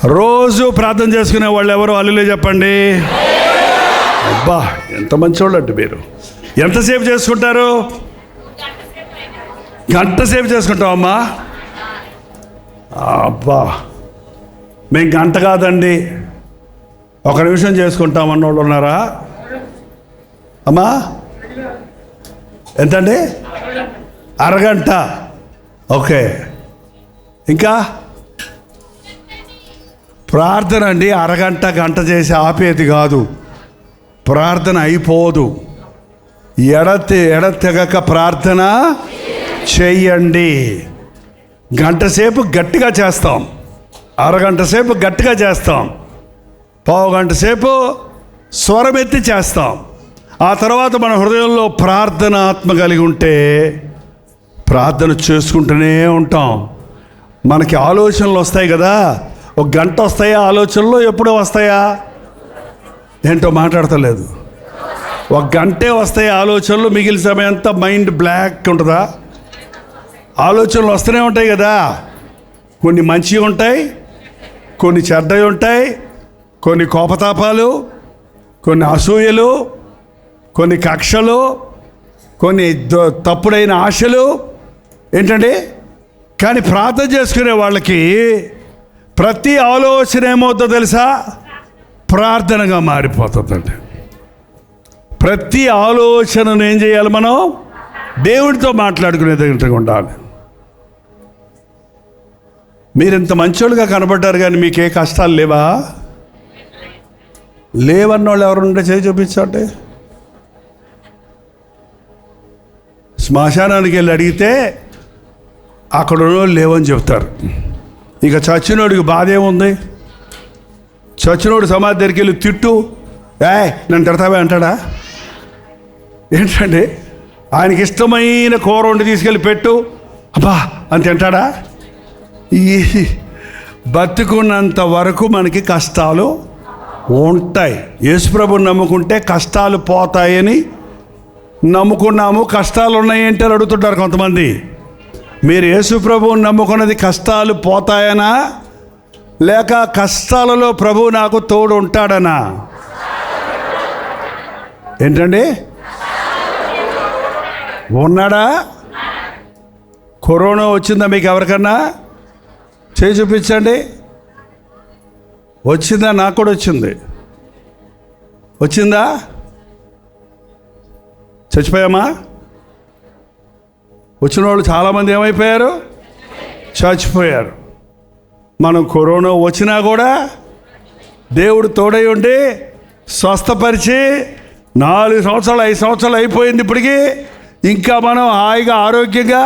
రోజు ప్రార్థన చేసుకునే వాళ్ళు ఎవరు? హల్లెలూయా చెప్పండి. అబ్బా, ఎంత మంచోళ్ళు అంటే మీరు. ఎంతసేపు చేసుకుంటారు? గంట సేపు చేసుకుంటామమ్మా. అబ్బా, మేము గంట కాదండి, 1 నిమిషం చేసుకుంటామన్న వాళ్ళు ఉన్నారా అమ్మా? ఎంతండి? అరగంట. ఓకే. ఇంకా ప్రార్థన అండి, అరగంట గంట చేసి ఆపేది కాదు. ప్రార్థన అయిపోదు. ఎడతెగక ప్రార్థన చెయ్యండి. గంట సేపు గట్టిగా చేస్తాం, అరగంట సేపు గట్టిగా చేస్తాం, పావుగంట సేపు స్వరమెత్తి చేస్తాం. ఆ తర్వాత మన హృదయంలో ప్రార్థన ఆత్మ కలిగి ఉంటే ప్రార్థన చేసుకుంటూనే ఉంటాం. మనకి ఆలోచనలు వస్తాయి కదా, 1 గంట వస్తాయా ఆలోచనలు? ఎప్పుడో వస్తాయా? ఏంటో మాట్లాడతలేదు. 1 గంటే వస్తాయి ఆలోచనలు, మిగిలిన సమయం అంతా మైండ్ బ్లాక్ ఉంటుందా? ఆలోచనలు వస్తూనే ఉంటాయి కదా. కొన్ని మంచివి ఉంటాయి, కొన్ని చెడ్డవి ఉంటాయి, కొన్ని కోపతాపాలు, కొన్ని అసూయలు, కొన్ని కక్షలు, కొన్ని తప్పుడైన ఆశలు. ఏంటండి? కానీ ప్రార్థన చేసుకునే వాళ్ళకి ప్రతి ఆలోచన ఏమవుతుందో తెలుసా? ప్రార్థనగా మారిపోతుందండి. ప్రతి ఆలోచనను ఏం చేయాలి? మనం దేవుడితో మాట్లాడుకునే దగ్గర ఉండాలి. మీరు ఇంత మంచోళ్ళుగా కనబడ్డారు, కానీ మీకే కష్టాలు లేవా? లేవన్న వాళ్ళు ఎవరుంటే చేయి చూపించండి. శ్మశానానికి వెళ్ళి అడిగితే అక్కడ ఉన్నోళ్ళు లేవని చెప్తారు. ఇక చచ్చినోడికి బాధ ఏముంది? చచ్చినోడు సమాధి దగ్గరికి వెళ్ళి తిట్టు, నన్ను తిడతావే అంటాడా? ఏంటండి? ఆయనకి ఇష్టమైన కూర వండి తీసుకెళ్ళి పెట్టు, అబ్బా అని తింటాడా? ఈ బతుకున్నంత వరకు మనకి కష్టాలు ఉంటాయి. యేసుప్రభుని నమ్ముకుంటే కష్టాలు పోతాయని నమ్ముకున్నాము. కష్టాలు ఉన్నాయంటే అడుగుతుంటారు కొంతమంది. మీరు యేసుప్రభుని నమ్ముకున్నది కష్టాలు పోతాయనా, లేక కష్టాలలో ప్రభువు నాకు తోడు ఉంటాడనా? ఏంటండి? ఉన్నాడా? కరోనా వచ్చిందా మీకు ఎవరికన్నా? చేయి చూపించండి. వచ్చిందా? నాకు కూడా వచ్చింది. వచ్చిందా? చచ్చిపోయామా? వచ్చిన వాళ్ళు చాలామంది ఏమైపోయారు? చచ్చిపోయారు. మనం కరోనా వచ్చినా కూడా దేవుడు తోడై ఉండి స్వస్థపరిచి 4 సంవత్సరాలు 5 సంవత్సరాలు అయిపోయింది. ఇప్పటికీ ఇంకా మనం హాయిగా ఆరోగ్యంగా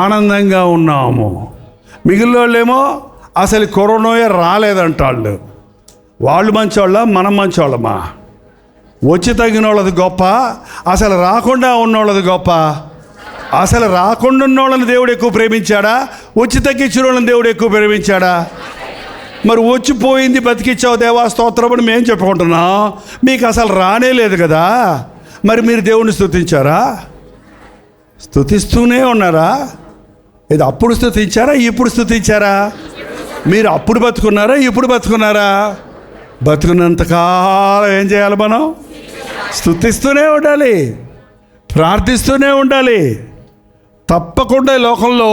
ఆనందంగా ఉన్నాము. మిగిలిన వాళ్ళేమో అసలు కరోనాయే రాలేదంటాళ్ళు. వాళ్ళు మంచోళ్ళ, మనం మంచోళ్ళమా? వచ్చి తగ్గిన వాళ్ళది గొప్ప, అసలు రాకుండా ఉన్నోళ్ళది గొప్ప? అసలు రాకుండా ఉన్న వాళ్ళని దేవుడు ఎక్కువ ప్రేమించాడా, వచ్చి తగ్గించిన వాళ్ళని దేవుడు ఎక్కువ ప్రేమించాడా? మరి వచ్చిపోయింది బతికిచ్చావు దేవా స్తోత్రం అని మేము చెప్పుకుంటున్నాం. మీకు అసలు రానే లేదు కదా. మరి మీరు దేవుణ్ణి స్తుతించారా? స్తుతిస్తూనే ఉన్నారా? ఇది అప్పుడు స్తుతించారా, ఇప్పుడు స్తుతించారా? మీరు అప్పుడు బతుకున్నారా, ఇప్పుడు బతుకున్నారా? బతుకున్నంతకాలం ఏం చేయాలి? మనం స్తుతిస్తూనే ఉండాలి, ప్రార్థిస్తూనే ఉండాలి. తప్పకుండా ఈ లోకంలో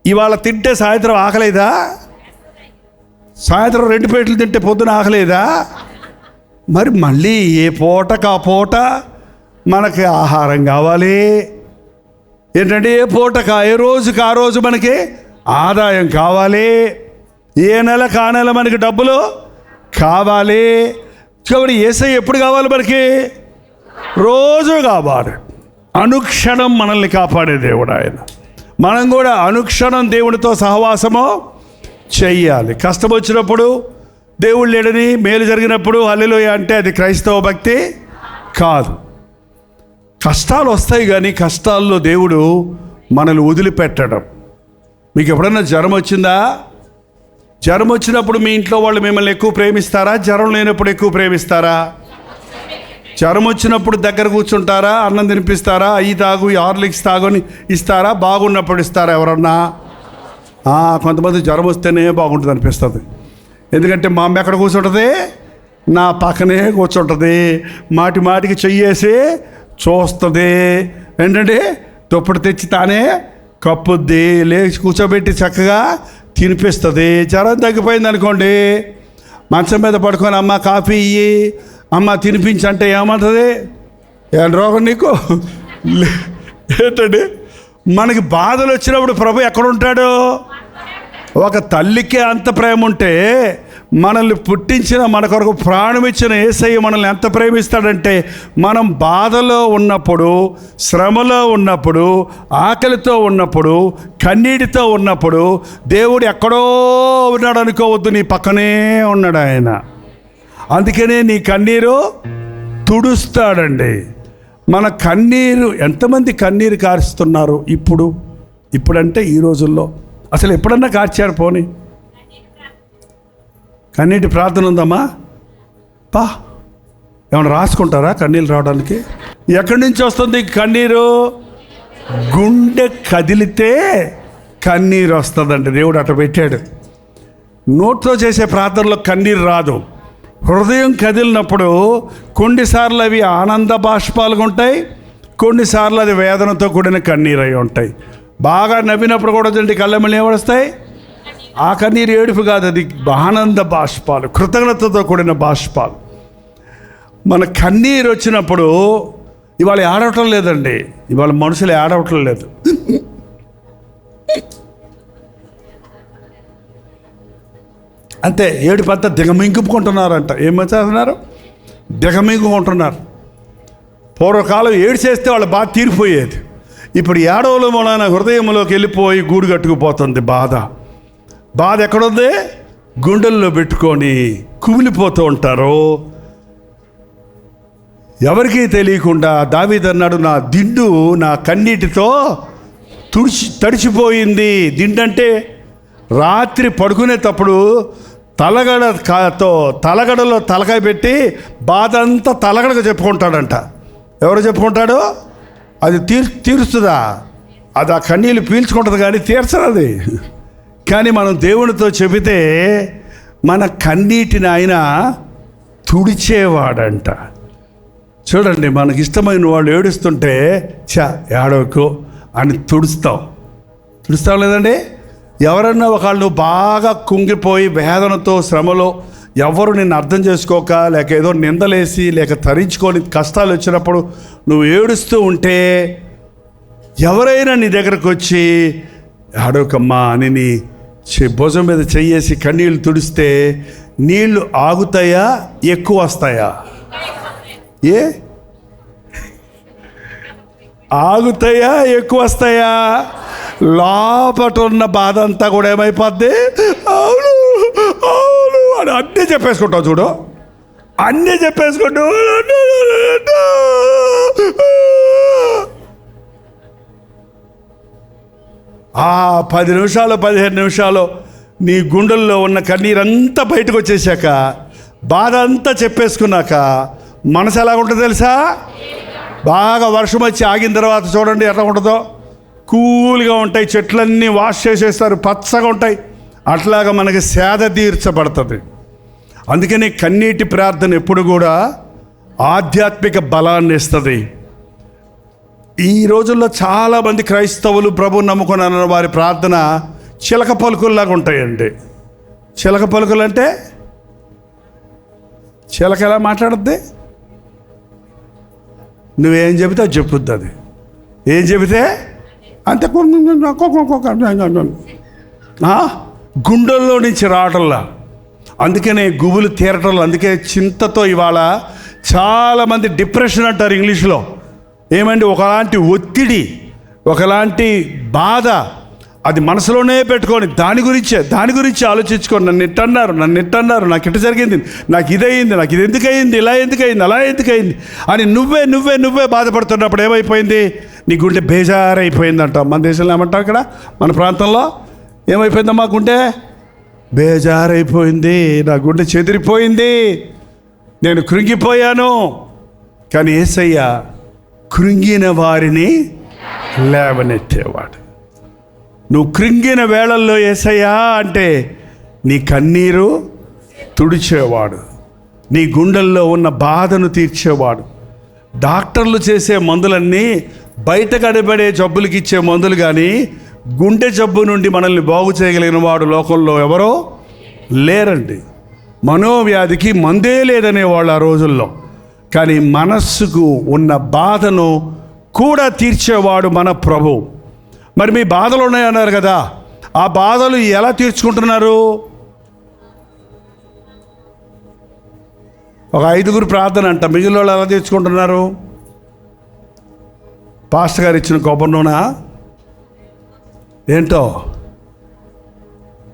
ఇవాళ తింటే సాయంత్రం ఆకలేదా? సాయంత్రం 2 ప్లేట్లు తింటే పొద్దున ఆకలేదా? మరి మళ్ళీ ఏ పూటకు ఆ పూట మనకి ఆహారం కావాలి. ఏంటంటే ఏ పూటకు ఏ రోజుకి ఆ రోజు మనకి ఆదాయం కావాలి. ఏ నెలకు ఆ నెల మనకి డబ్బులు కావాలి. కాబట్టి యేసయ్య ఎప్పుడు కావాలి? మనకి రోజు కావాలి. అనుక్షణం మనల్ని కాపాడే దేవుడు ఆయన. మనం కూడా అనుక్షణం దేవునితో సహవాసము చెయ్యాలి. కష్టం వచ్చినప్పుడు దేవుడు లేడని, మేలు జరిగినప్పుడు హల్లెలూయా అంటే అది క్రైస్తవ భక్తి కాదు. కష్టాలు వస్తాయి, కానీ కష్టాల్లో దేవుడు మనల్ని వదిలిపెట్టడం. మీకు ఎప్పుడన్నా జ్వరం వచ్చిందా? జ్వరం వచ్చినప్పుడు మీ ఇంట్లో వాళ్ళు మిమ్మల్ని ఎక్కువ ప్రేమిస్తారా? జ్వరం లేనప్పుడు ఎక్కువ ప్రేమిస్తారా? జ్వరం వచ్చినప్పుడు దగ్గర కూర్చుంటారా? అన్నం తినిపిస్తారా? అయ్యి తాగు, హార్లిక్స్ తాగు అని ఇస్తారా? బాగున్నప్పుడు ఇస్తారా ఎవరన్నా? కొంతమంది జ్వరం వస్తేనే బాగుంటుంది అనిపిస్తుంది. ఎందుకంటే మా అమ్మ ఎక్కడ కూర్చుంటుంది? నా పక్కనే కూర్చుంటుంది, మాటి మాటికి చెయ్యేసి చూస్తుంది. ఏంటంటే దుప్పటి తెచ్చి తానే కప్పుద్ది, లేచి కూర్చోబెట్టి చక్కగా తినిపిస్తుంది. జ్వరం తగ్గిపోయింది అనుకోండి, మంచం మీద పడుకొని అమ్మ కాఫీ ఇయ్యి, అమ్మ తినిపించంటే ఏమంటుంది? ఏం రోగం నీకు? ఏంటండి, మనకి బాధలు వచ్చినప్పుడు ప్రభు ఎక్కడుంటాడు? ఒక తల్లికి అంత ప్రేమ ఉంటే మనల్ని పుట్టించిన, మన కొరకు ప్రాణం ఇచ్చిన యేసయ్య మనల్ని ఎంత ప్రేమిస్తాడంటే, మనం బాధలో ఉన్నప్పుడు, శ్రమలో ఉన్నప్పుడు, ఆకలితో ఉన్నప్పుడు, కన్నీటితో ఉన్నప్పుడు దేవుడు ఎక్కడో ఉన్నాడు అనుకోవద్దు, నీ పక్కనే ఉన్నాడు ఆయన. అందుకనే నీ కన్నీరు తుడుస్తాడండి. మన కన్నీరు, ఎంతమంది కన్నీరు కారుస్తున్నారు ఇప్పుడంటే ఈ రోజుల్లో? అసలు ఎప్పుడన్నా కార్చారు? పోనీ కన్నీటి ప్రార్థన ఉందమ్మా? ఏమైనా రాసుకుంటారా కన్నీళ్ళు రావడానికి? ఎక్కడి నుంచి వస్తుంది కన్నీరు? గుండె కదిలితే కన్నీరు వస్తుందండి. దేవుడు అట్లా పెట్టాడు. నోట్తో చేసే ప్రార్థనలో కన్నీరు రాదు. హృదయం కదిలినప్పుడు కొన్నిసార్లు అవి ఆనంద బాష్పాలుగా ఉంటాయి, కొన్నిసార్లు అది వేదనతో కూడిన కన్నీరు అయి ఉంటాయి. బాగా నవ్వినప్పుడు కూడా చూడండి కళ్ళెమ్మలు ఏమొస్తాయి? ఆ కన్నీరు ఏడుపు కాదు, అది ఆనంద బాష్పాలు, కృతజ్ఞతతో కూడిన బాష్పాలు. మన కన్నీరు వచ్చినప్పుడు ఇవాళ ఏడవటం లేదండి, ఇవాళ మనుషులు ఏడవటం లేదు. అంతే, ఏడుపు అంతా దిగమింగుకుంటున్నారంట. ఏమవుతున్నారు? దిగమింగుకుంటున్నారు. పూర్వకాలం ఏడు చేస్తే వాళ్ళ బాధ తీరిపోయేది. ఇప్పుడు ఏడవల మూలన హృదయంలోకి వెళ్ళిపోయి గూడు కట్టుకుపోతుంది బాధ ఎక్కడుంది? గుండెల్లో పెట్టుకొని కుమిలిపోతూ ఉంటారు. ఎవరికీ తెలియకుండా దావీదు అన్నాడు, నా దిండు నా కన్నీటితో తడిచిపోయింది. దిండంటే రాత్రి పడుకునేటప్పుడు తలగడలో తలకాయ పెట్టి బాధ అంతా తలగడగా చెప్పుకుంటాడంట. ఎవరు చెప్పుకుంటాడు? అది తీరుస్తుందా? అది ఆ కన్నీళ్ళు పీల్చుకుంటుంది కానీ తీర్చదు అది. కానీ మనం దేవునితో చెబితే మన కన్నీటిని ఆయన తుడిచేవాడంట. చూడండి, మనకి ఇష్టమైన వాళ్ళు ఏడుస్తుంటే ఏడవకు అని తుడుస్తాం లేదండి? ఎవరన్నా ఒకళ్ళు నువ్వు బాగా కుంగిపోయి వేదనతో శ్రమలో, ఎవరు నిన్ను అర్థం చేసుకోక, లేక ఏదో నిందలేసి, లేక తరించుకొని కష్టాలు వచ్చినప్పుడు నువ్వు ఏడుస్తూ ఉంటే ఎవరైనా నీ దగ్గరకు వచ్చి ఆడోకమ్మా అని నీ భుజం మీద చెయ్యేసి కన్నీళ్ళు తుడిస్తే నీళ్లు ఆగుతాయా, ఎక్కువ వస్తాయా? ఆగుతాయా, ఎక్కువ వస్తాయా? లోపట ఉన్న బాధ అంతా కూడా ఏమైపోద్ది? అవును అవును అని అన్నీ చెప్పేసుకుంటావు. చూడు, అన్నీ చెప్పేసుకుంటూ 10 నిమిషాలు 15 నిమిషాలు నీ గుండెల్లో ఉన్న కన్నీరంతా బయటకు వచ్చేసాక, బాధ అంతా చెప్పేసుకున్నాక మనసు ఎలా ఉంటుందో తెలుసా? బాగా వర్షం వచ్చి ఆగిన తర్వాత చూడండి ఎట్లా ఉంటుందో. కూల్గా ఉంటాయి, చెట్లన్నీ వాష్ చేసేస్తారు, పచ్చగా ఉంటాయి. అట్లాగా మనకి సేద తీర్చబడుతుంది. అందుకని కన్నీటి ప్రార్థన ఎప్పుడు కూడా ఆధ్యాత్మిక బలాన్ని ఇస్తుంది. ఈ రోజుల్లో చాలామంది క్రైస్తవులు ప్రభు నమ్ముకున్న వారి ప్రార్థన చిలక పలుకుల్లాగా ఉంటాయండి. చిలక పలుకులు అంటే చిలక ఎలా మాట్లాడుద్ది? నువ్వేం చెబితే అది చెప్పుద్ది. అది ఏం చెబితే అంతే, గుండెల్లో నుంచి రావటంలా. అందుకనే గుబులు తీరటంలో. అందుకే చింతతో ఇవాళ చాలామంది డిప్రెషన్ అంటారు ఇంగ్లీష్లో. ఏమండి, ఒకలాంటి ఒత్తిడి, ఒకలాంటి బాధ, అది మనసులోనే పెట్టుకొని దాని గురించి ఆలోచించుకొని నన్ను ఇట్టన్నారు, నాకు ఇట్ట జరిగింది, నాకు ఇదయింది, నాకు ఇది ఎందుకయింది, ఇలా ఎందుకయింది, అలా ఎందుకయింది అని నువ్వే బాధపడుతున్నప్పుడు ఏమైపోయింది? నీ గుండె బేజారైపోయిందంట. మన దేశంలో ఏమంటారు, ఇక్కడ మన ప్రాంతంలో ఏమైపోయిందమ్మా? గుండె బేజారైపోయింది, నా గుండె చెదిరిపోయింది, నేను కృంగిపోయాను. కానీ యేసయ్య కృంగిన వారిని లేవనెత్తేవాడు. నువ్వు కృంగిన వేళల్లో యేసయ్యా అంటే నీ కన్నీరు తుడిచేవాడు, నీ గుండెల్లో ఉన్న బాధను తీర్చేవాడు. డాక్టర్లు చేసే మందులన్నీ బయట కనబడే జబ్బులకి ఇచ్చే మందులు, కానీ గుండె జబ్బు నుండి మనల్ని బాగు చేయగలిగిన వాడు లోకంలో ఎవరో లేరండి. మనోవ్యాధికి మందే లేదనేవాళ్ళు ఆ రోజుల్లో, కానీ మనస్సుకు ఉన్న బాధను కూడా తీర్చేవాడు మన ప్రభు. మరి మీ బాధలు ఉన్నాయన్నారు కదా, ఆ బాధలు ఎలా తీర్చుకుంటున్నారు? ఒక 5గురు ప్రార్థన అంట. మిగిలిన వాళ్ళు ఎలా తీర్చుకుంటున్నారు? పాస్టర్ గారు ఇచ్చిన కొబ్బరి నూనె ఏంటో,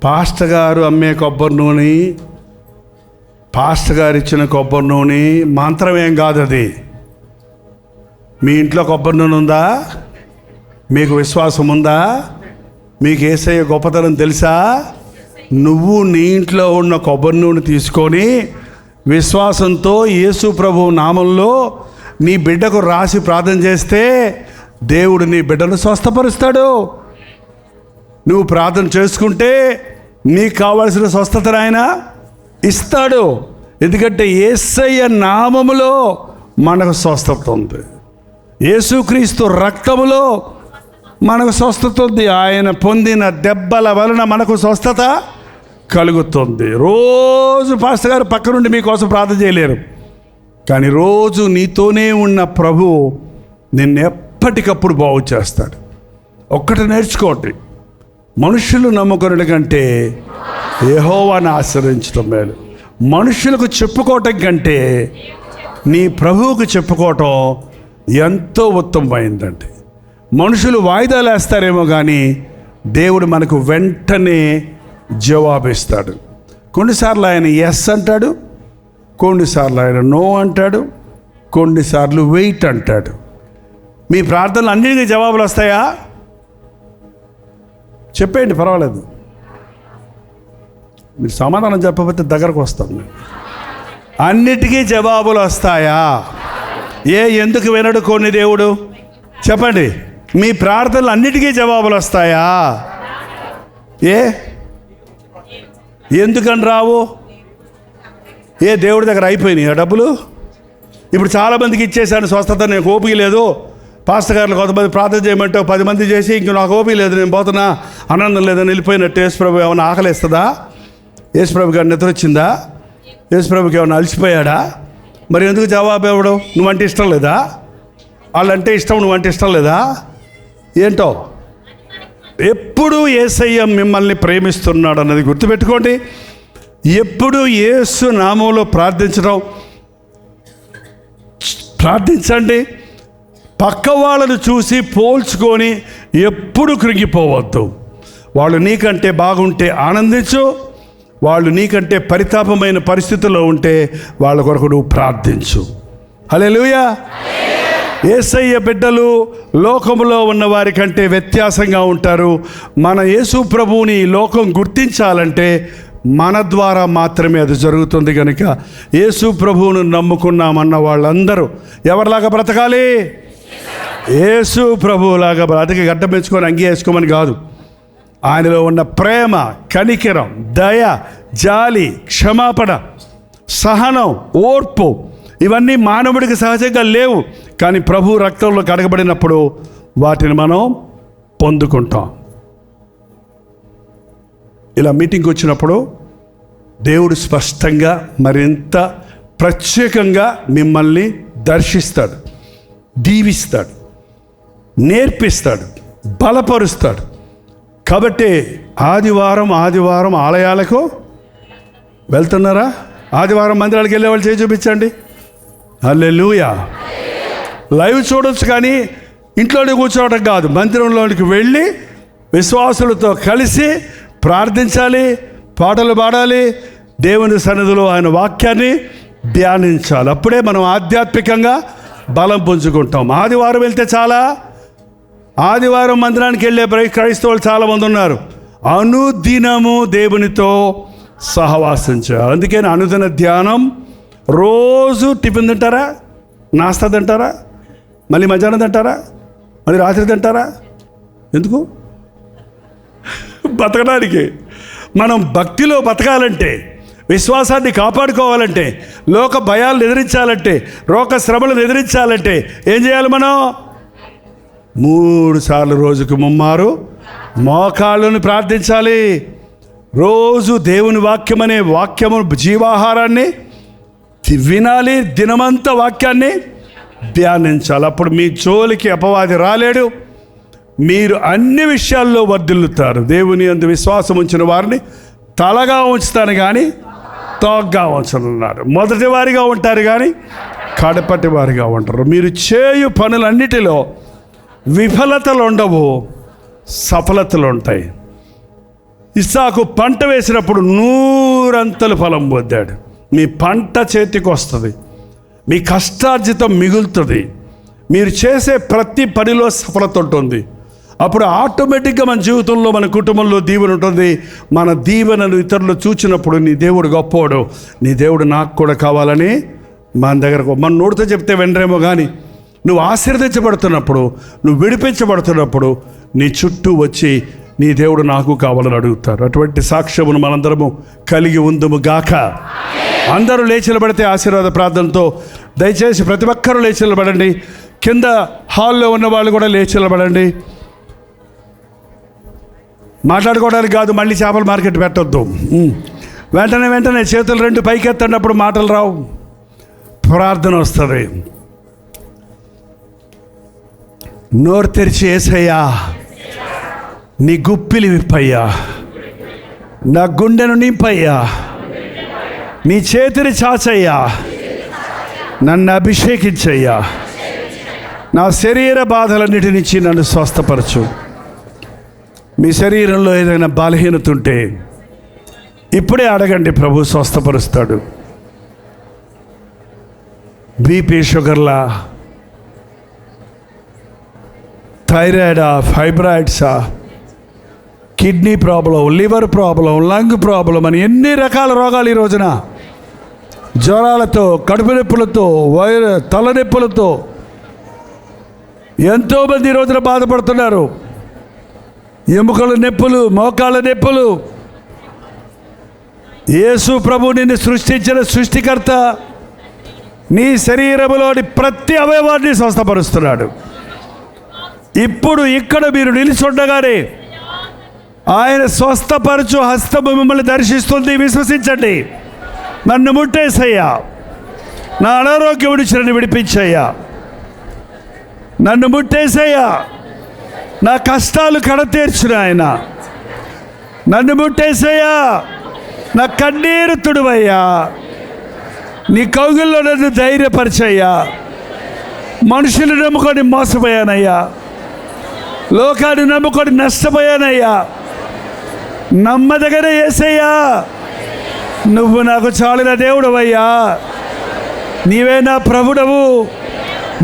పాస్టర్ గారు అమ్మే కొబ్బరి నూనె, పాస్టర్ గారు ఇచ్చిన కొబ్బరి నూనె మంత్రం ఏం కాదు అది. మీ ఇంట్లో కొబ్బరి నూనె ఉందా? మీకు విశ్వాసం ఉందా? మీకు యేసయ్య గొప్పతనం తెలుసా? నువ్వు నీ ఇంట్లో ఉన్న కొబ్బరి నూనె తీసుకొని విశ్వాసంతో యేసు ప్రభు నామంలో నీ బిడ్డకు రాసి ప్రార్థన చేస్తే దేవుడు నీ బిడ్డను స్వస్థపరుస్తాడు. నువ్వు ప్రార్థన చేసుకుంటే నీకు కావాల్సిన స్వస్థతను ఆయన ఇస్తాడు. ఎందుకంటే యేసయ్య నామములో మనకు స్వస్థత ఉంది, యేసుక్రీస్తు రక్తములో మనకు స్వస్థత ఉంది. ఆయన పొందిన దెబ్బల వలన మనకు స్వస్థత కలుగుతుంది. రోజు పాస్టర్ గారు పక్క నుండి మీకోసం ప్రార్థన చేయలేరు, కానీ రోజు నీతోనే ఉన్న ప్రభు నిన్ను ఎప్పటికప్పుడు బాగు చేస్తాడు. ఒక్కటి నేర్చుకోండి, మనుషులు నమ్ముకునే కంటే యెహోవాను ఆశ్రయించడం మేలు. మనుషులకు చెప్పుకోవటం కంటే నీ ప్రభువుకు చెప్పుకోవటం ఎంతో ఉత్తమమైందండి. మనుషులు వాయిదాలు వేస్తారేమో కానీ దేవుడు మనకు వెంటనే జవాబిస్తాడు. కొన్నిసార్లు ఆయన ఎస్ అంటాడు, కొన్నిసార్లు ఆయన నో అంటాడు, కొన్నిసార్లు వెయిట్ అంటాడు. మీ ప్రార్థనలు అన్నిటికీ జవాబులు వస్తాయా? చెప్పేయండి, పర్వాలేదు. మీరు సమాధానం చెప్పకపోతే దగ్గరకు వస్తాను. అన్నిటికీ జవాబులు వస్తాయా? ఎందుకు వినడు కొన్ని దేవుడు? చెప్పండి, మీ ప్రార్థనలు అన్నిటికీ జవాబులు వస్తాయా? ఎందుకని రావు? దేవుడి దగ్గర అయిపోయినాయి ఆ డబ్బులు. ఇప్పుడు చాలామందికి ఇచ్చేసాను స్వస్థత, నేను ఓపిక లేదు. పాస్టర్ గారు కొంతమంది ప్రార్థన చేయమంటే 10 మంది చేసి ఇంక నాకు ఓపిక లేదు, నేను పోతున్నా, ఆనందం లేదని వెళ్ళిపోయినట్టు యేసుప్రభు ఏమైనా ఆకలిస్తుందా? యేసుప్రభు గారు నిద్ర వచ్చిందా? యేసుప్రభుకి ఏమైనా అలసిపోయాడా? మరి ఎందుకు జవాబు ఇవ్వడం? నువ్వంటే ఇష్టం లేదా? వాళ్ళంటే ఇష్టం, నువ్వంటే ఇష్టం లేదా? ఏంటో, ఎప్పుడు యేసయ్య మిమ్మల్ని ప్రేమిస్తున్నాడు అన్నది గుర్తుపెట్టుకోండి. ఎప్పుడు యేసు నామంలో ప్రార్థించండి. పక్క వాళ్ళను చూసి పోల్చుకొని ఎప్పుడు కృంగిపోవద్దు. వాళ్ళు నీకంటే బాగుంటే ఆనందించు, వాళ్ళు నీకంటే పరితాపమైన పరిస్థితుల్లో ఉంటే వాళ్ళ కొరకు నువ్వు ప్రార్థించు. హల్లెలూయా. యేసయ్య బిడ్డలు లోకములో ఉన్న వారి కంటే వ్యత్యాసంగా ఉంటారు. మన యేసు ప్రభువుని లోకం గుర్తించాలంటే మన ద్వారా మాత్రమే అది జరుగుతుంది. కనుక యేసు ప్రభువును నమ్ముకున్నామన్న వాళ్ళందరూ ఎవరిలాగా బ్రతకాలి? యేసు ప్రభువులాగా బ్రతికి గడ్డ పెంచుకొని అంగీ వేసుకోమని కాదు. ఆయనలో ఉన్న ప్రేమ, కనికరం, దయ, జాలి, క్షమాపణ, సహనం, ఓర్పు ఇవన్నీ మానవుడికి సహజంగా లేవు, కానీ ప్రభు రక్తంలో కడగబడినప్పుడు వాటిని మనం పొందుకుంటాం. ఇలా మీటింగ్కి వచ్చినప్పుడు దేవుడు స్పష్టంగా మరింత ప్రత్యేకంగా మిమ్మల్ని దర్శిస్తాడు, దీవిస్తాడు, నేర్పిస్తాడు, బలపరుస్తాడు. కాబట్టి ఆదివారం ఆలయాలకు వెళ్తున్నారా? ఆదివారం మందిరాలకు వెళ్ళే వాళ్ళు చేయి చూపించండి. హల్లెలూయా. లైవ్ చూడొచ్చు, కానీ ఇంట్లోనే కూర్చోవడం కాదు. మందిరంలోనికి వెళ్ళి విశ్వాసులతో కలిసి ప్రార్థించాలి, పాటలు పాడాలి, దేవుని సన్నిధిలో ఆయన వాక్యాన్ని ధ్యానించాలి. అప్పుడే మనం ఆధ్యాత్మికంగా బలం పుంజుకుంటాం. ఆదివారం వెళ్తే చాలా, ఆదివారం మందిరానికి వెళ్ళే క్రైస్తవులు చాలామంది ఉన్నారు. అనుదినము దేవునితో సహవాసం చేయాలి. అందుకని అనుదిన ధ్యానం. రోజు టిఫిన్ తింటారా? నాస్తా తింటారా? మళ్ళీ మధ్యాహ్నం తింటారా? మళ్ళీ రాత్రి తింటారా? ఎందుకు? బతకడానికి. మనం భక్తిలో బతకాలంటే, విశ్వాసాన్ని కాపాడుకోవాలంటే, లోక భయాలను ఎదిరించాలంటే, రోగ శ్రమలను ఎదిరించాలంటే ఏం చేయాలి? మనం 3 సార్లు రోజుకు 3 మోకాళ్ళను ప్రార్థించాలి. రోజు దేవుని వాక్యం అనే వాక్యము జీవాహారాన్ని వినాలి. దినమంతా వాక్యాన్ని ధ్యానించాలి. అప్పుడు మీ జోలికి అపవాది రాలేడు. మీరు అన్ని విషయాల్లో వర్ధిల్లుతారు. దేవుని యందు విశ్వాసం ఉంచిన వారిని తలగా ఉంచుతాను కానీ తోగ్గా ఉంచనున్నారు. మొదటి వారిగా ఉంటారు కానీ కడపటి వారిగా ఉంటారు. మీరు చేయు పనులన్నిటిలో విఫలతలు ఉండవు, సఫలతలు ఉంటాయి. ఇస్సాకు పంట వేసినప్పుడు 100 ఫలం పొందాడు. మీ పంట చేతికి వస్తుంది, మీ కష్టార్జితం మిగులుతుంది, మీరు చేసే ప్రతి పనిలో సఫలత ఉంటుంది. అప్పుడు ఆటోమేటిక్గా మన జీవితంలో, మన కుటుంబంలో దీవెన ఉంటుంది. మన దీవెనను ఇతరులు చూచినప్పుడు నీ దేవుడు గొప్పవాడు, నీ దేవుడు నాకు కూడా కావాలని మన దగ్గరకు మన నోటితో చెప్తే వెనరేమో కానీ నువ్వు ఆశీర్వదించబడుతున్నప్పుడు, నువ్వు విడిపించబడుతున్నప్పుడు నీ చుట్టూ వచ్చి నీ దేవుడు నాకు కావాలని అడుగుతారు. అటువంటి సాక్ష్యమును మనందరము కలిగి ఉందుము గాక. అందరూ లేచి నిలబడితే ఆశీర్వాద ప్రార్థనతో దయచేసి ప్రతి ఒక్కరూ లేచి నిలబడండి. కింద హాల్లో ఉన్న వాళ్ళు కూడా లేచి నిలబడండి. మాట్లాడుకోవడానికి కాదు, మళ్ళీ చేపల మార్కెట్ పెట్టొద్దు. వెంటనే చేతులు 2 పైకెత్తన్నప్పుడు మాటలు రావు, ప్రార్థన వస్తుంది. నోరు తెరిచి యేసయ్యా నీ గుప్పిలి విప్పయ్యా, నా గుండెను నింపయ్యా, నీ చేతిని చాచయ్యా, నన్ను అభిషేకించయ్యా, నా శరీర బాధలన్నిటి నుంచి నన్ను స్వస్థపరచు. మీ శరీరంలో ఏదైనా బలహీనత ఉంటే ఇప్పుడే అడగండి, ప్రభు స్వస్థపరుస్తాడు. బీపీ, షుగర్లా, థైరాయిడా, ఫైబ్రాయిడ్సా, kidney problem, liver problem, lung problem అని ఎన్ని రకాల రోగాలు ఈ రోజున, జ్వరాలతో, కడుపు నొప్పులతో, తలనొప్పులతో ఎంతోమంది ఈ రోజున బాధపడుతున్నారు. ఎముకల నొప్పులు, మోకాళ్ళ నొప్పులు. యేసు ప్రభు నిన్ను సృష్టించిన సృష్టికర్త నీ శరీరంలోని ప్రతి అవయవాన్ని స్వస్థపరుస్తున్నాడు. ఇప్పుడు ఇక్కడ మీరు నిలిచుండగానే ఆయన స్వస్థపరచు హస్తము మిమ్మల్ని దర్శిస్తుంది. విశ్వసించండి. నన్ను ముట్టేసయ్యా, నా అనారోగ్యం నుంచి నన్ను విడిపించయ్యా, నన్ను ముట్టేసయ్యా, నా కష్టాలు కడతీర్చును ఆయన, నన్ను ముట్టేసయ్యా, నా కన్నీరు తుడువయ్యా, నీ కౌగిల్లో నన్ను ధైర్యపరిచయ్యా. మనుషులు నమ్ముకొని మోసపోయానయ్యా, లోకాన్ని నమ్ముకొని నష్టపోయానయ్యా. నమ్మదగిన యేసయ్యా, నువ్వు నాకు చాలిన దేవుడవయ్యా. నీవే నా ప్రభుడవు,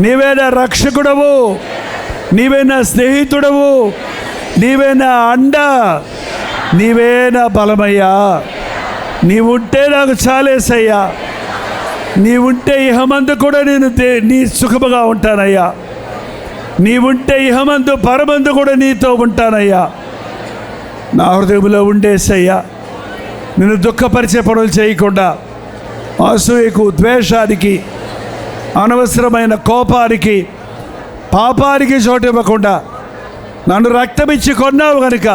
నీవే నా రక్షకుడవు, నీవే నా స్నేహితుడవు, నీవే నా అండ, నీవే నా బలమయ్యా. నీవుంటే నాకు చాలేసయ్యా. నీవుంటే ఇహమందు కూడా నేను నీ సుఖముగా ఉంటానయ్యా. నీవుంటే ఇహమందు పరమందు కూడా నీతో ఉంటానయ్యా. నా హృదయంలో ఉండేసయ్యా. నిన్ను దుఃఖపరిచే పనులు చేయకుండా, అసూయకు, ద్వేషానికి, అనవసరమైన కోపానికి, పాపానికి చోటు ఇవ్వకుండా నన్ను రక్తమిచ్చి కొన్నావు కనుక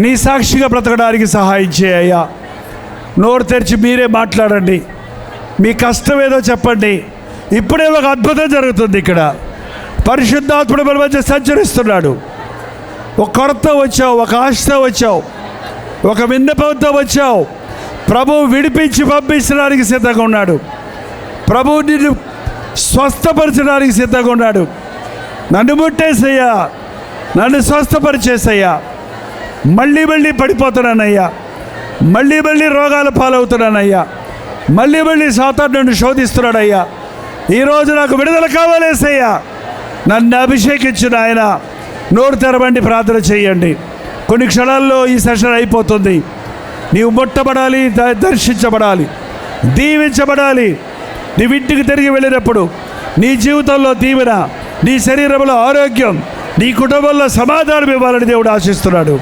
నీ సాక్షిగా బ్రతకడానికి సహాయం చేయ్యా. నోరు తెరిచి మీరే మాట్లాడండి. మీ కష్టం ఏదో చెప్పండి. ఇప్పుడే ఒక అద్భుతం జరుగుతుంది. ఇక్కడ పరిశుద్ధాత్ముడు మన మధ్య సంచరిస్తున్నాడు. ఒక కొరత వచ్చావు, ఒక ఆశతో వచ్చావు, ఒక విన్నపంతో వచ్చావు. ప్రభువు విడిపించి పంపించడానికి సిద్ధంగా ఉన్నాడు. ప్రభువు నిన్ను స్వస్థపరచడానికి సిద్ధంగా ఉన్నాడు. నన్ను ముట్టేసయ్యా, నన్ను స్వస్థపరిచేసయ్యా. మళ్ళీ పడిపోతున్నానయ్యా, మళ్ళీ రోగాల పాలవుతున్నానయ్యా, మళ్ళీ సాతాను నన్ను శోధిస్తున్నాడయ్యా. ఈరోజు నాకు విడుదల కావాలేసయ్యా. నన్ను అభిషేకించిన ఆయన. నోరు తెరవండి, ప్రార్థన చేయండి. కొన్ని క్షణాల్లో ఈ సెషన్ అయిపోతుంది. నీవు ముట్టబడాలి, దర్శించబడాలి, దీవించబడాలి. నీవు ఇంటికి తిరిగి వెళ్ళినప్పుడు నీ జీవితంలో దీవెన, నీ శరీరంలో ఆరోగ్యం, నీ కుటుంబంలో సమాధానం ఇవ్వాలని దేవుడు ఆశిస్తున్నాడు.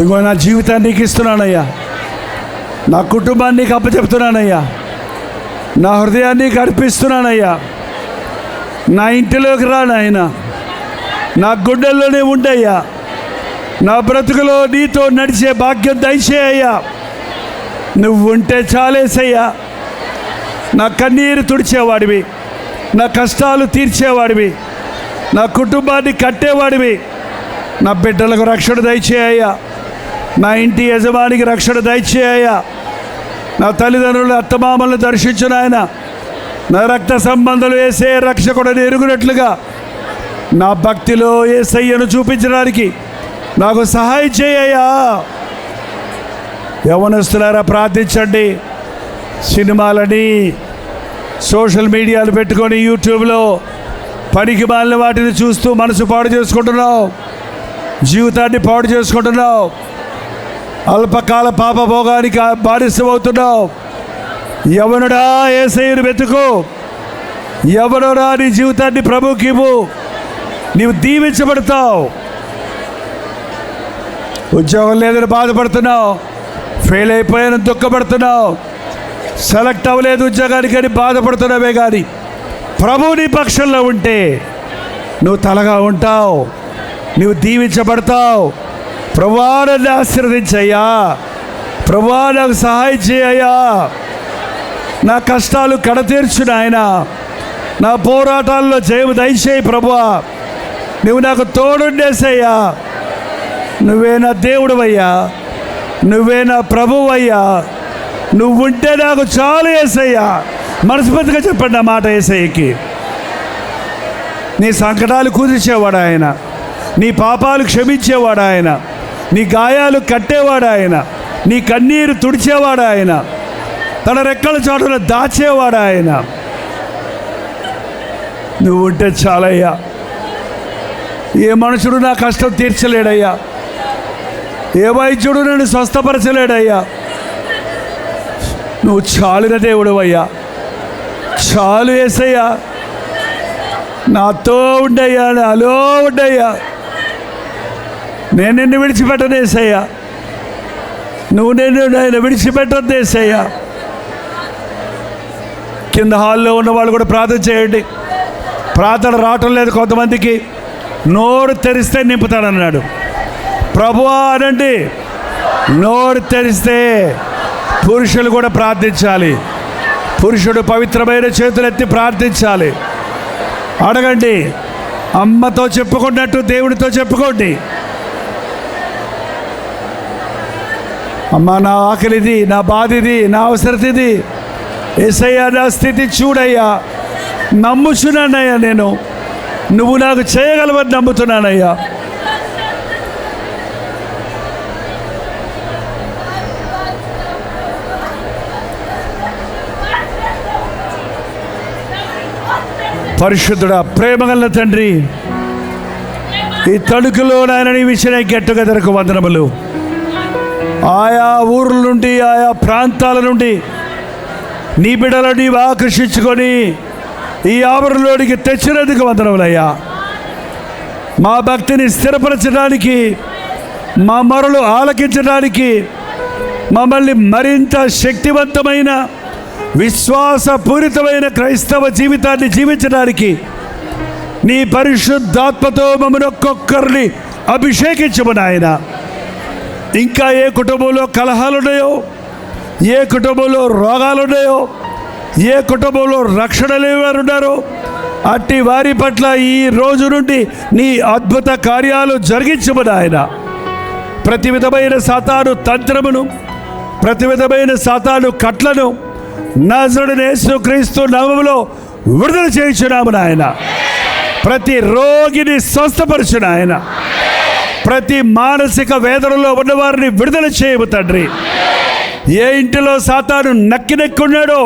ఇదిగో నా జీవితాన్ని నీకు ఇస్తున్నానయ్యా, నా కుటుంబాన్ని నీకు అప్పచెప్తున్నానయ్యా, నా హృదయాన్ని నీకు అర్పిస్తున్నానయ్యా. నా ఇంటిలోకి రా నాయన, నా గుండెల్లోనే ఉండయ్యా, నా బ్రతుకులో నీతో నడిచే భాగ్యం దయచేయ్యా. నువ్వు ఉంటే చాలేసయ్యా. నా కన్నీరు తుడిచేవాడివి, నా కష్టాలు తీర్చేవాడివి, నా కుటుంబాన్ని కట్టేవాడివి. నా బిడ్డలకు రక్షణ దయచేయ్యా, నా ఇంటి యజమానికి రక్షణ దయచేయ్యా. నా తల్లిదండ్రులు అత్తమామలను దర్శించు నాయన. నా రక్త సంబంధాలు యేసే రక్షకుడని ఎరుగునట్లుగా నా భక్తిలో యేసయ్యను చూపించడానికి నాకు సహాయం చేయ్యా. యవ్వనస్తులారా ప్రార్థించండి. సినిమాలని సోషల్ మీడియాలు పెట్టుకొని యూట్యూబ్లో పనికి మాలిన వాటిని చూస్తూ మనసు పాడు చేసుకుంటున్నావు, జీవితాన్ని పాడు చేసుకుంటున్నావు, అల్పకాల పాప భోగానికి బానిసమవుతున్నావు. యవ్వనుడా యేసయ్యను వెతుకు, యవ్వనుడా నీ జీవితాన్ని ప్రభువుకి ఇవ్వు, నీవు దీవించబడతావు. ఉద్యోగం లేదని బాధపడుతున్నావు, ఫెయిల్ అయిపోయాను దుఃఖపడుతున్నావు, సెలెక్ట్ అవ్వలేదు ఉద్యోగానికి అని బాధపడుతున్నావే కానీ ప్రభువు నీ పక్షంలో ఉంటే నువ్వు తలగా ఉంటావు, నువ్వు దీవించబడతావు. ప్రభువా నన్ను ఆశీర్వదించయ్యా, ప్రభువా నాకు సహాయం చేయయ్యా, నా కష్టాలు కడతీర్చు నాయన, నా పోరాటాల్లో జయము దయచేయి ప్రభువా. నువ్వు నాకు తోడుండేసయ్యా. నువ్వే నా దేవుడవయ్యా, నువ్వే నా ప్రభువయ్యా, నువ్వుంటే నాకు చాలు యేసయ్యా. మనస్ఫూర్తిగా చెప్పండి ఆ మాట యేసయ్యకి. నీ సంకటాలు కుదిర్చేవాడు ఆయన, నీ పాపాలు క్షమించేవాడు ఆయన, నీ గాయాలు కట్టేవాడు ఆయన, నీ కన్నీరు తుడిచేవాడు ఆయన, తన రెక్కల చాటున దాచేవాడు ఆయన. నువ్వు ఉంటే చాలయ్యా. ఏ మనుషుడు నా కష్టం తీర్చలేడయ్యా, ఏ వైద్యుడు నన్ను స్వస్థపరచలేడయ్యా. నువ్వు చాలిన దేవుడు అయ్యా, చాలు యేసయ్యా. నాతో ఉండయ్యా, నాలో ఉండయ్యా. నేను నిన్ను విడిచిపెట్టను యేసయ్యా, నువ్వు నేను విడిచిపెట్టొద్దు యేసయ్యా. కింద హాల్లో ఉన్న వాళ్ళు కూడా ప్రార్థన చేయండి. ప్రార్థన రావటం లేదు కొంతమందికి, నోరు తెరిస్తే నింపుతాడన్నాడు. ప్రభువా అనండి. నోరు తెరిస్తే పురుషులు కూడా ప్రార్థించాలి. పురుషుడు పవిత్రమైన చేతులెత్తి ప్రార్థించాలి. అడగండి, అమ్మతో చెప్పుకున్నట్టు దేవుడితో చెప్పుకోండి. అమ్మ, నా ఆకలిది, నా బాధిది, నా అవసరత ఇది, యేసయ్యా నా స్థితి చూడయ్యా, నమ్ముచున్నానయ్యా, నేను నువ్వు నాకు చేయగలవని నమ్ముతున్నానయ్యా. పరిశుద్ధుడా, ప్రేమగల తండ్రి, ఈ తణుకులో నాయన నీ విషయ గెట్టుగెదరకు వందనములు. ఆయా ఊర్ల నుండి, ఆయా ప్రాంతాల నుండి నీ బిడ్డలు నీవు ఆకర్షించుకొని ఈ ఆవరణలోనికి తెచ్చినందుకు వందనములయ్యా. మా భక్తిని స్థిరపరచడానికి, మా మొరలు ఆలకించడానికి, మమ్మల్ని మరింత శక్తివంతమైన విశ్వాసపూరితమైన క్రైస్తవ జీవితాన్ని జీవించడానికి నీ పరిశుద్ధాత్మతో మమ్మల్ని ఒక్కొక్కరిని అభిషేకించము నాయన. ఇంకా ఏ కుటుంబంలో కలహాలున్నాయో, ఏ కుటుంబంలో రోగాలున్నాయో, ఏ కుటుంబంలో రక్షణ లేని వారు ఉన్నారో అట్టి వారి పట్ల ఈ రోజు నుండి నీ అద్భుత కార్యాలు జరిగించము నాయన. ప్రతి విధమైన సాతాను తంత్రమును, ప్రతి విధమైన సాతాను కట్లను నజరుడైన యేసుక్రీస్తు నామములో విడుదల చేయించున్నాము నాయన. ప్రతి రోగిని స్వస్థపరచు నాయన. ప్రతి మానసిక వేదనలో ఉన్నవారిని విడుదల చేయము తండ్రి. ఏ ఇంటిలో సాతాను నక్కినెక్కున్నాడో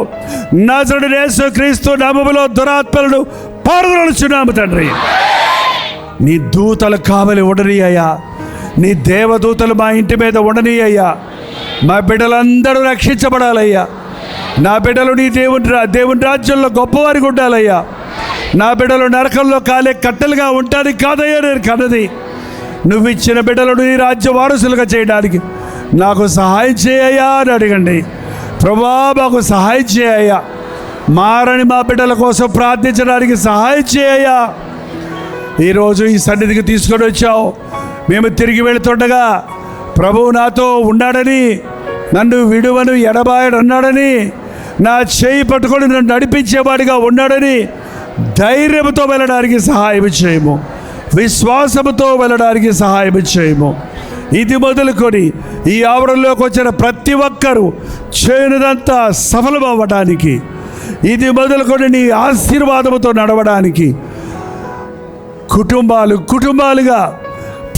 నజరుడైన యేసుక్రీస్తు నామములో దురాత్మలను పారదోలుచున్నాము తండ్రి. నీ దూతలు కావలి ఉండని అయ్యా, నీ దేవదూతలు మా ఇంటి మీద ఉండని అయ్యా. మా బిడ్డలందరూ రక్షించబడాలయ్యా. నా బిడ్డలు నీ దేవుని రాజ్యంలో గొప్పవారికి ఉండాలయ్యా. నా బిడ్డలు నరకంలో కాలే కట్టెలుగా ఉండడానికి కాదయ్యా నేను కన్నది. నువ్వు ఇచ్చిన బిడ్డలను నీ రాజ్య వారసులుగా చేయడానికి నాకు సహాయం చేయయ్యా అని అడగండి. ప్రభువా మాకు సహాయం చేయయ్యా, మారని మా బిడ్డల కోసం ప్రార్థించడానికి సహాయం చేయయ్యా. ఈరోజు ఈ సన్నిధికి తీసుకొని వచ్చావు. మేము తిరిగి వెళుతుండగా ప్రభువు నాతో ఉన్నాడని, నన్ను విడువను ఎడబాయడు అన్నాడని, నా చేయి పట్టుకొని నన్ను నడిపించేవాడిగా ఉన్నాడని ధైర్యంతో వెళ్ళడానికి సహాయం చేయము, విశ్వాసంతో వెళ్ళడానికి సహాయం చేయము. ఇది మొదలుకొని ఈ ఆవరణలోకి వచ్చిన ప్రతి ఒక్కరూ చేయనిదంతా సఫలం అవ్వడానికి, ఇది మొదలుకొని నీ ఆశీర్వాదముతో నడవడానికి, కుటుంబాలుగా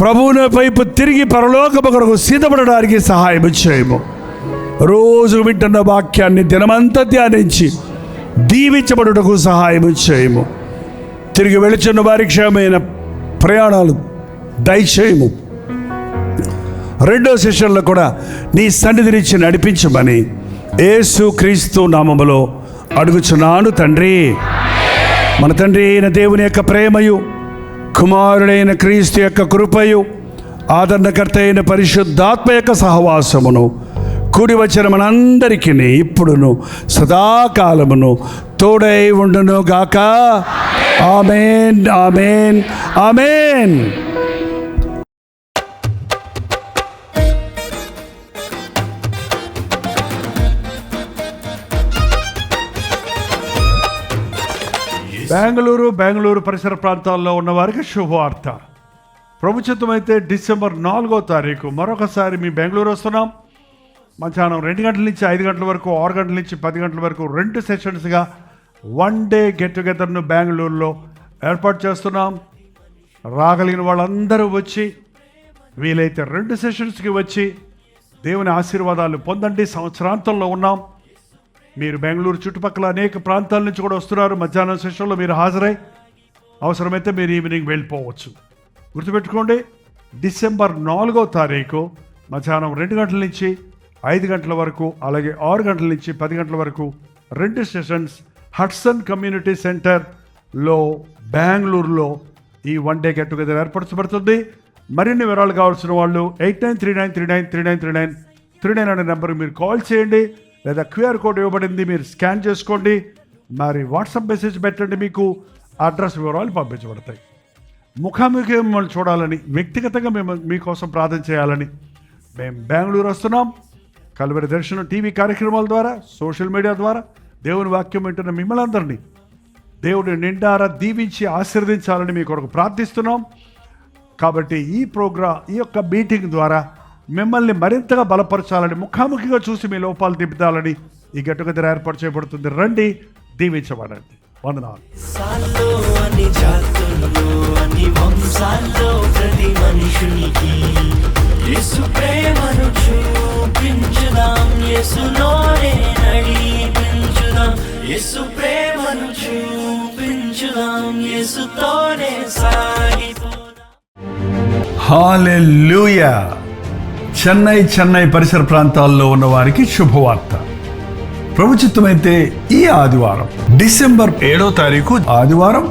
ప్రభువుని వైపు తిరిగి పరలోకము కొరకు సిద్ధపడడానికి సహాయం చేయము. రోజు వింటున్న వాక్యాన్ని దినమంతా ధ్యానించి దీవించబడుటకు సహాయం చేయము. తిరిగి వెళుచున్న వారి క్షేమమైన ప్రయాణాలు దయచేయము. రెండో సెషన్లో కూడా నీ సన్నిధినిచ్చి నడిపించమని యేసు క్రీస్తు నామములో అడుగుచున్నాను తండ్రి. మన తండ్రి అయిన దేవుని యొక్క ప్రేమయు, కుమారుడైన క్రీస్తు యొక్క కృపయు, ఆదరణకర్త అయిన పరిశుద్ధాత్మ యొక్క సహవాసమును కూడి వచ్చిన మనందరికీ ఇప్పుడును సదాకాలమును తోడై ఉండును గాక. ఆమేన్, ఆమేన్, ఆమేన్. బెంగళూరు పరిసర ప్రాంతాల్లో ఉన్న వారికి శుభవార్త. ప్రభుత్వమైతే డిసెంబర్ 4వ తారీఖు మరొకసారి మీ బెంగళూరు వస్తున్నాం. మధ్యాహ్నం 2 గంటల నుంచి 5 గంటల వరకు, 6 గంటల నుంచి 10 గంటల వరకు 2 సెషన్స్గా 1 డే గెట్ టుగెదర్ను బెంగళూరులో ఏర్పాటు చేస్తున్నాం. రాగలిగిన వాళ్ళందరూ వచ్చి, వీలైతే 2 సెషన్స్కి వచ్చి దేవుని ఆశీర్వాదాలు పొందండి. సంవత్సరాంతంలో ఉన్నాం. మీరు బెంగళూరు చుట్టుపక్కల అనేక ప్రాంతాల నుంచి కూడా వస్తున్నారు. మధ్యాహ్నం సెషన్లో మీరు హాజరై అవసరమైతే మీరు ఈవినింగ్ వెళ్ళిపోవచ్చు. గుర్తుపెట్టుకోండి, డిసెంబర్ 4వ తారీఖు మధ్యాహ్నం 2 గంటల నుంచి 5 గంటల వరకు, అలాగే 6 గంటల నుంచి 10 గంటల వరకు 2 సెషన్స్ హడ్సన్ కమ్యూనిటీ సెంటర్లో బెంగళూరులో ఈ 1 డే గెట్ టుగెదర్ ఏర్పరచబడుతుంది. మరిన్ని వివరాలు కావాల్సిన వాళ్ళు 8939393939 అనే నెంబర్కి మీరు కాల్ చేయండి, లేదా QR కోడ్ ఇవ్వబడింది, మీరు స్కాన్ చేసుకోండి. మరి వాట్సాప్ మెసేజ్ పెట్టండి, మీకు అడ్రస్ వివరాలు పంపించబడతాయి. ముఖాముఖి మిమ్మల్ని చూడాలని, వ్యక్తిగతంగా మేము మీకోసం ప్రార్థన చేయాలని మేము బెంగళూరు వస్తున్నాం. కలువరి దర్శనం టీవీ కార్యక్రమాల ద్వారా, సోషల్ మీడియా ద్వారా దేవుని వాక్యం వింటున్న మిమ్మల్ని అందరినీ దేవుడిని నిండారా దీవించి ఆశీర్వదించాలని మీ కొరకు ప్రార్థిస్తున్నాం. కాబట్టి ఈ యొక్క మీటింగ్ ద్వారా మిమ్మల్ని మరింతగా బలపరచాలని, ముఖాముఖిగా చూసి మీ లోపాలు తిప్పుతాలని ఈ గెట్ టుగెదర్ ఏర్పాటు చేయబడుతుంది. రండి, దీవించబడండి. వందనాలు. హల్లెలూయా. చెన్నై పరిసర ప్రాంతాల్లో ఉన్న వారికి శుభవార్త. ప్రభుత్వమైతే ఈ ఆదివారం డిసెంబర్ 7వ తారీఖు ఆదివారం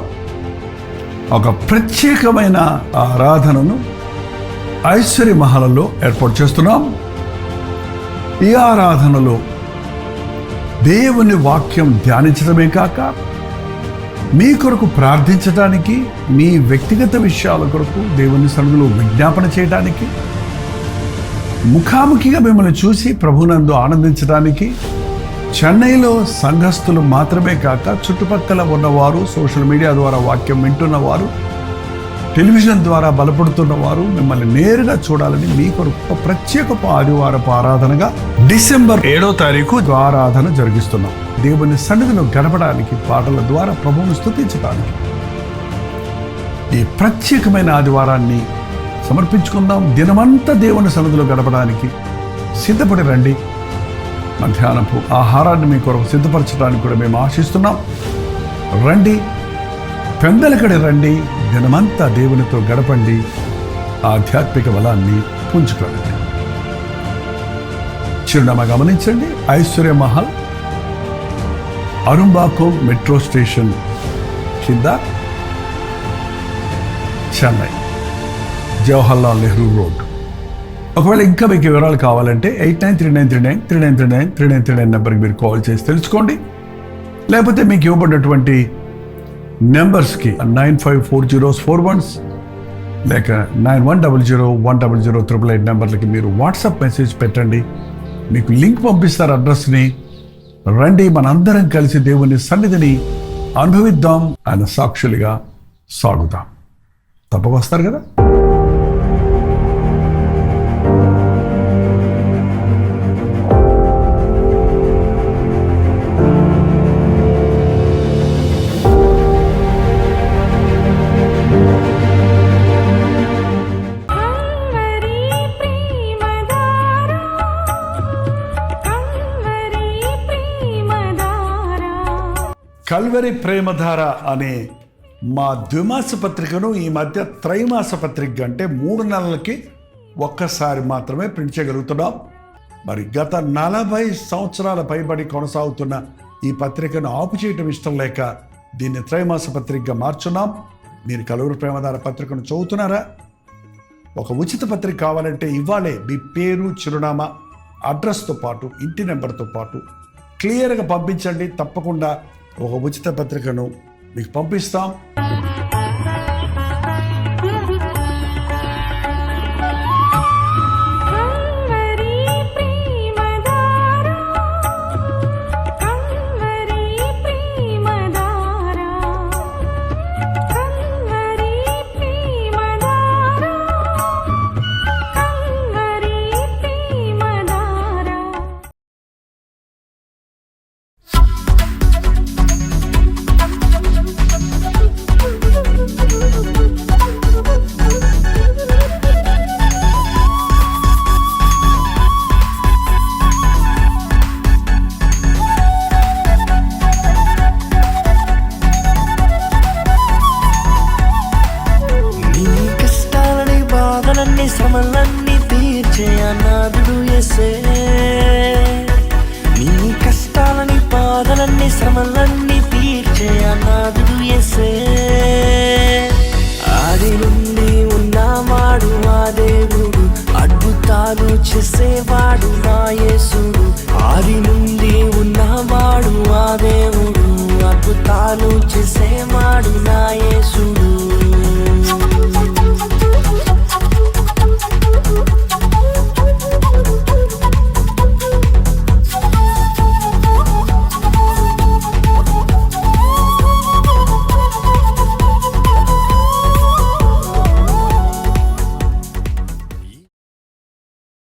ఒక ప్రత్యేకమైన ఆరాధనను ఐశ్వర్య మహల్లో ఏర్పాటు చేస్తున్నాం. ఈ ఆరాధనలో దేవుని వాక్యం ధ్యానించడమే కాక మీ కొరకు ప్రార్థించడానికి, మీ వ్యక్తిగత విషయాల కొరకు దేవుని సన్నిధిలో విజ్ఞాపన చేయడానికి, ముఖాముఖిగా మిమ్మల్ని చూసి ప్రభునందు ఆనందించడానికి చెన్నైలో సంఘస్థులు మాత్రమే కాక చుట్టుపక్కల ఉన్నవారు, సోషల్ మీడియా ద్వారా వాక్యం వింటున్నవారు, టెలివిజన్ ద్వారా బలపడుతున్నవారు మిమ్మల్ని నేరుగా చూడాలని మీ కొరకు ప్రత్యేకపు ఆదివారపు ఆరాధనగా డిసెంబర్ 7వ తారీఖు ఆరాధన జరిగిస్తున్నాం. దేవుని సన్నిధిలో గడపడానికి, పాటల ద్వారా ప్రభువును స్తుతించడానికి ఈ ప్రత్యేకమైన ఆదివారాన్ని సమర్పించుకుందాం. దినమంతా దేవుని సన్నిధిలో గడపడానికి సిద్ధపడి రండి. మధ్యాహ్నపు ఆహారాన్ని మీ కొరకు సిద్ధపరచడానికి కూడా మేము ఆశిస్తున్నాం. రండి, పెందలకడి రండి, దినమంతా దేవునితో గడపండి, ఆధ్యాత్మిక బలాన్ని పుంజుకోండి. చిరునామా గమనించండి. ఐశ్వర్య మహల్, అరుంబాకో మెట్రో స్టేషన్ కింద, చెన్నై. జవహర్లాల్ నెహ్రూ రోడ్. ఒకవేళ ఇంకా మీకు వివరాలు కావాలంటే 893939393939 నెంబర్కి మీరు కాల్ చేసి తెలుసుకోండి. లేకపోతే మీకు ఇవ్వబడినటువంటి నెంబర్స్కి 954041 లేక 9100100888 నెంబర్లకి మీరు వాట్సాప్ మెసేజ్ పెట్టండి. మీకు లింక్ పంపిస్తారు అడ్రస్ని. రండి, మనందరం కలిసి దేవుని సన్నిధిని అనుభవిద్దాం, ఆయన సాక్షులుగా సాగుదాం. తప్పక వస్తారు కదా. కల్వరి ప్రేమధార అనే మా ద్విమాస పత్రికను ఈ మధ్య త్రైమాస పత్రిక అంటే 3 నెలలకి ఒక్కసారి మాత్రమే ప్రింట్ చేయగలుగుతున్నాం. మరి గత 40 సంవత్సరాల పైబడి కొనసాగుతున్న ఈ పత్రికను ఆపు చేయటం ఇష్టం లేక దీన్ని త్రైమాస పత్రికగా మార్చున్నాం. మీరు కల్వరి ప్రేమధార పత్రికను చదువుతున్నారా? ఒక ఉచిత పత్రిక కావాలంటే ఇవ్వాలే మీ పేరు, చిరునామా, అడ్రస్తో పాటు ఇంటి నెంబర్తో పాటు క్లియర్గా పంపించండి. తప్పకుండా ఒక ఉచిత పత్రికను మీకు పంపిస్తాం. శ్రమలన్నీ తీర్చే అనాథుడు యేసే. నీ కష్టాలని బాధలన్నీ శ్రమలన్నీ తీర్చే అనాథుడు యేసే. ఆది నుండి ఉన్నవాడు ఆ దేవుడు, అద్భుతాలు చేసేవాడు నా యేసుడు. ఆది నుండి ఉన్నవాడు ఆ దేవుడు, అద్భుతాలు చేసేవాడు నా యేసుడు.